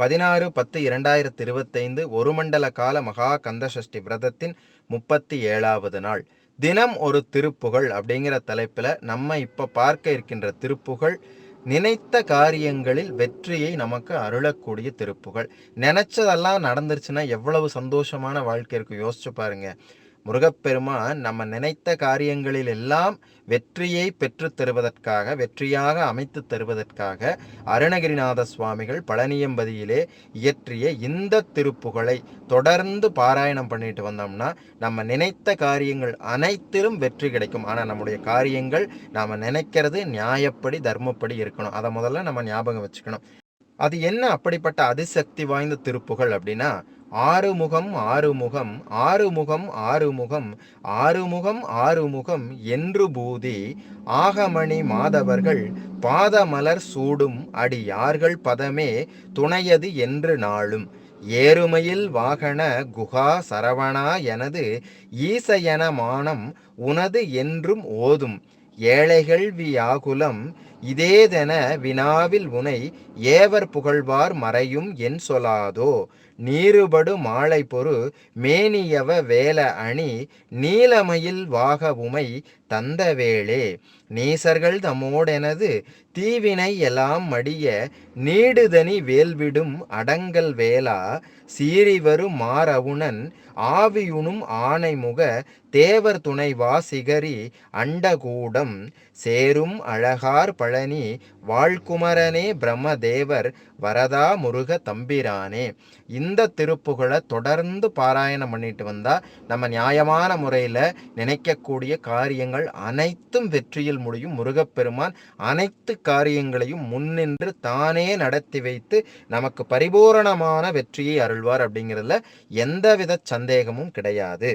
16/10/2025 ஒரு மண்டல கால மகா கந்தசஷ்டி விரதத்தின் 37வது நாள். தினம் ஒரு திருப்புகழ் அப்படிங்கிற தலைப்பில் நம்ம இப்போ பார்க்க இருக்கின்ற திருப்புகழ் நினைத்த காரியங்களில் வெற்றியை நமக்கு அருளக்கூடிய திருப்புகழ். நினைச்சதெல்லாம் நடந்துருச்சுன்னா எவ்வளவு சந்தோஷமான வாழ்க்கை இருக்கும், யோசிச்சு பாருங்க. முருகப்பெருமான் நம்ம நினைத்த காரியங்களில் எல்லாம் வெற்றியை பெற்று தருவதற்காக, வெற்றியாக அமைத்து தருவதற்காக அருணகிரிநாத சுவாமிகள் பழனியம்பதியிலே இயற்றிய இந்த திருப்புகழை தொடர்ந்து பாராயணம் பண்ணிட்டு வந்தோம்னா நம்ம நினைத்த காரியங்கள் அனைத்திலும் வெற்றி கிடைக்கும். ஆனால் நம்முடைய காரியங்கள் நாம் நினைக்கிறது நியாயப்படி தர்மப்படி இருக்கணும். அதை முதல்ல நம்ம ஞாபகம் வச்சுக்கணும். அது என்ன அப்படிப்பட்ட அதிசக்தி வாய்ந்த திருப்புகழ் அப்படின்னா, ஆறுமுகம் ஆறுமுகம் ஆறுமுகம் ஆறுமுகம் ஆறுமுகம் ஆறுமுகம் என்று பூதி ஆகமணி மாதவர்கள் பாதமலர் சூடும் அடியார்கள் பதமே துணையது என்று நாளும் ஏறுமையில் வாகன குகா சரவணா எனது ஈசையன மானம் உனது என்றும் ஓதும் ஏழைகள் வியாகுலம் இதேதென வினாவில் உனை ஏவர் புகழ்வார் மறையும் என் சொலாதோ நீருபடு மாலை பொறு மேனியவ வேல அணி நீலமயில் வாக உமை தந்த வேளே நீசர்கள் தமோடெனது தீவினை எல்லாம் மடிய நீடுதனி வேல்விடும் அடங்கல் வேளா சீறிவரு மாறவுணன் ஆவியுணும் ஆனைமுக தேவர் துணை வாசிகரி அண்டகூடம் சேரும் அழகார் பழனி வாழ்குமரனே பிரம்மதேவர் வரதா முருக தம்பிரானே. இந்த திருப்புகழை தொடர்ந்து பாராயணம் பண்ணிட்டு வந்தா நம்ம நியாயமான முறையில் நினைக்கக்கூடிய காரியங்கள் அனைத்தும் வெற்றியில் முடியும். முருகப்பெருமான் அனைத்து காரியங்களையும் முன்னின்று தானே நடத்தி வைத்து நமக்கு பரிபூரணமான வெற்றியை அருள்வார் அப்படிங்கிறதுல எந்தவித சந்தேகமும் கிடையாது.